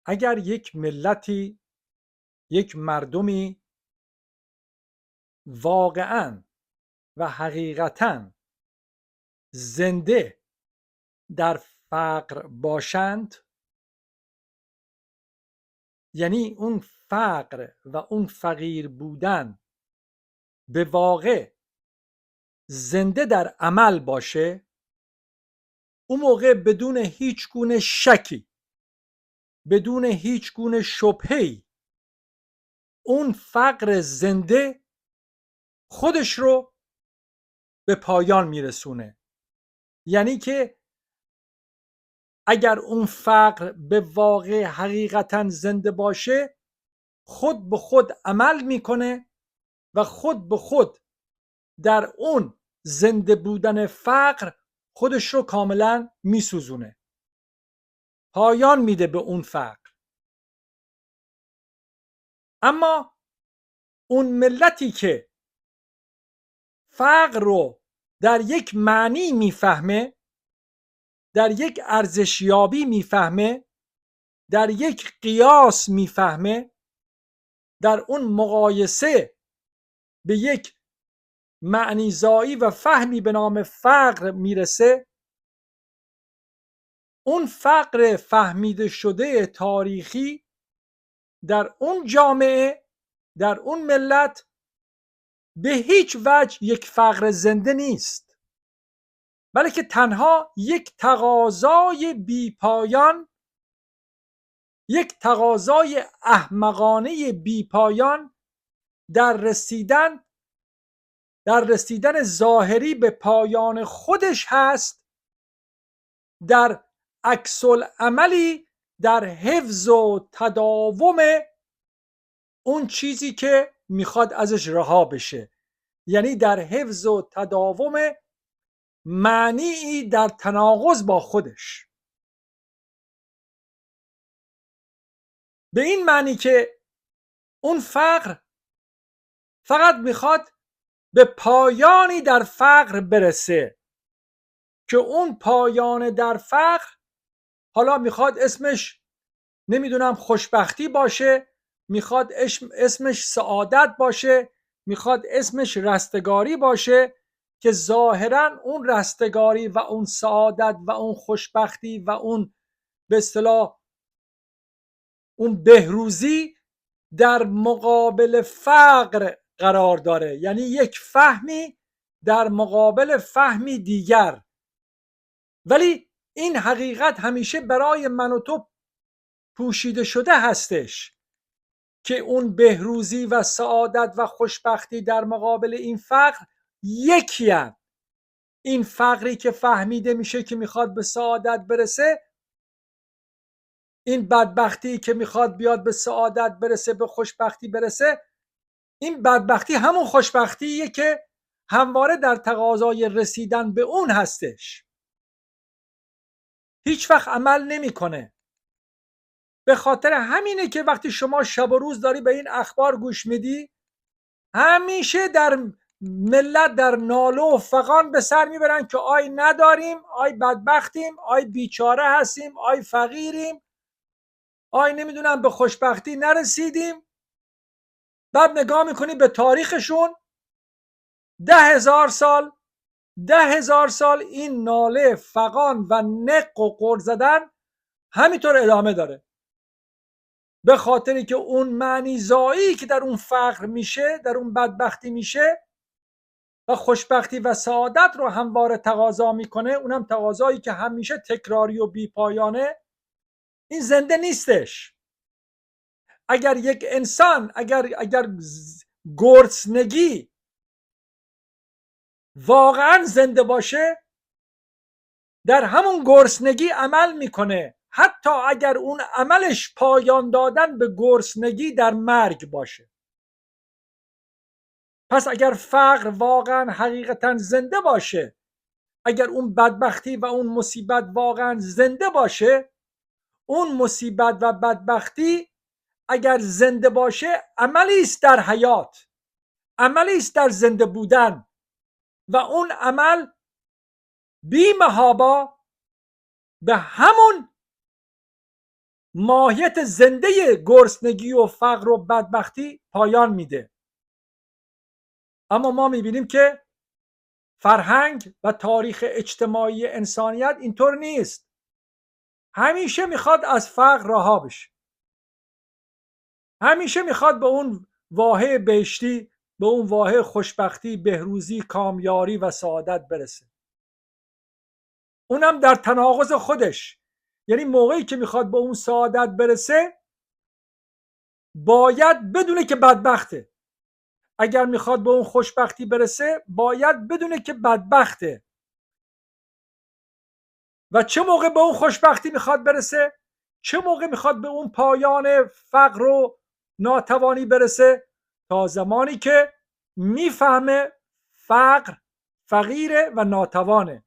اگر یک ملتی، یک مردمی واقعاً و حقیقتاً زنده در فقر باشند، یعنی اون فقر و اون فقیر بودن به واقع زنده در عمل باشه، اون موقع بدون هیچ گونه شکی، بدون هیچ گونه شبهه‌ای، اون فقر زنده خودش رو به پایان میرسونه. یعنی که اگر اون فقر به واقع حقیقتا زنده باشه، خود به خود عمل میکنه و خود به خود در اون زنده بودن فقر خودش رو کاملا میسوزونه، پایان میده به اون فقر. اما اون ملتی که فقر رو در یک معنی میفهمه، در یک ارزشیابی میفهمه، در یک قیاس میفهمه، در اون مقایسه به یک معنیزایی و فهمی به نام فقر میرسه، اون فقر فهمیده شده تاریخی در اون جامعه، در اون ملت به هیچ وجه یک فقر زنده نیست، بلکه تنها یک تقاضای بیپایان، یک تقاضای احمقانه بیپایان در رسیدن ظاهری به پایان خودش هست، در عکس العملی در حفظ و تداوم اون چیزی که میخواد ازش رها بشه، یعنی در حفظ و تداوم معنی در تناقض با خودش. به این معنی که اون فقر فقط میخواد به پایانی در فقر برسه که اون پایان در فقر حالا میخواد اسمش نمیدونم خوشبختی باشه، میخواد اسمش سعادت باشه، میخواد اسمش رستگاری باشه، که ظاهرا اون رستگاری و اون سعادت و اون خوشبختی و اون به اصطلاح اون بهروزی در مقابل فقر قرار داره، یعنی یک فهمی در مقابل فهمی دیگر. ولی این حقیقت همیشه برای من و تو پوشیده شده هستش که اون بهروزی و سعادت و خوشبختی در مقابل این فقر یکی هست. این فقری که فهمیده میشه که میخواد به سعادت برسه، این بدبختی که میخواد بیاد به سعادت برسه، به خوشبختی برسه، این بدبختی همون خوشبختیه که همواره در تقاضای رسیدن به اون هستش، هیچ وقت عمل نمیکنه. به خاطر همینه که وقتی شما شب و روز داری به این اخبار گوش میدی، همیشه در ملت در ناله و فغان به سر میبرن که آی نداریم، آی بدبختیم، آی بیچاره هستیم، آی فقیریم، آی نمیدونم به خوشبختی نرسیدیم. بعد نگاه میکنی به تاریخشون، 10,000 سال 10,000 سال این ناله فغان و نق و غر زدن همینطور ادامه داره، به خاطری که اون معنی زایی که در اون فقر میشه، در اون بدبختی میشه و خوشبختی و سعادت رو همواره تقاضا میکنه، اونم تقاضایی که همیشه تکراری و بیپایانه، این زنده نیستش. اگر یک انسان اگر گرسنگی واقعا زنده باشه، در همون گرسنگی عمل میکنه، حتی اگر اون عملش پایان دادن به گرسنگی در مرگ باشه. پس اگر فقر واقعا حقیقتا زنده باشه، اگر اون بدبختی و اون مصیبت واقعا زنده باشه، اون مصیبت و بدبختی اگر زنده باشه عملی است در حیات، عملی است در زنده بودن، و اون عمل بی محابا به همون ماهیت زنده گرسنگی و فقر و بدبختی پایان میده. اما ما میبینیم که فرهنگ و تاریخ اجتماعی انسانیت اینطور نیست. همیشه میخواد از فقر رها بشه، همیشه میخواد به اون واحه بهشتی، به اون واحه خوشبختی، بهروزی، کامیاری و سعادت برسه. اونم در تناقض خودش. یعنی موقعی که میخواد به اون سعادت برسه باید بدونه که بدبخته. اگر میخواد به اون خوشبختی برسه باید بدونه که بدبخته. و چه موقع به اون خوشبختی میخواد برسه؟ چه موقع میخواد به اون پایان فقر و ناتوانی برسه؟ تا زمانی که میفهمه فقر فقیره و ناتوانه.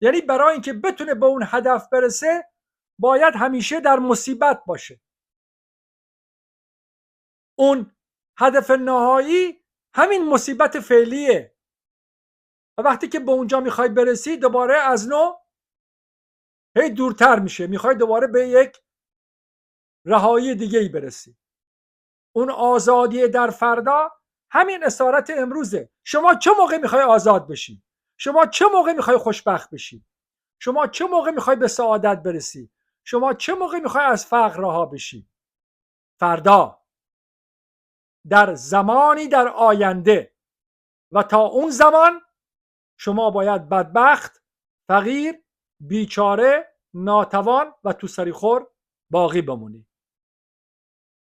یعنی برای اینکه بتونه به اون هدف برسه باید همیشه در مصیبت باشه. اون هدف نهایی همین مصیبت فعلیه و وقتی که به اونجا میخوای برسی دوباره از نو هی دورتر میشه، میخوای دوباره به یک رهایی دیگه ای برسی. اون آزادی در فردا همین اسارت امروزه. شما چه موقع میخوای آزاد بشی؟ شما چه موقع میخوای خوشبخت بشی؟ شما چه موقع میخوای به سعادت برسی؟ شما چه موقع میخوای از فقر رها بشی؟ فردا، در زمانی در آینده. و تا اون زمان شما باید بدبخت، فقیر، بیچاره، ناتوان و تو سری خور باقی بمونی.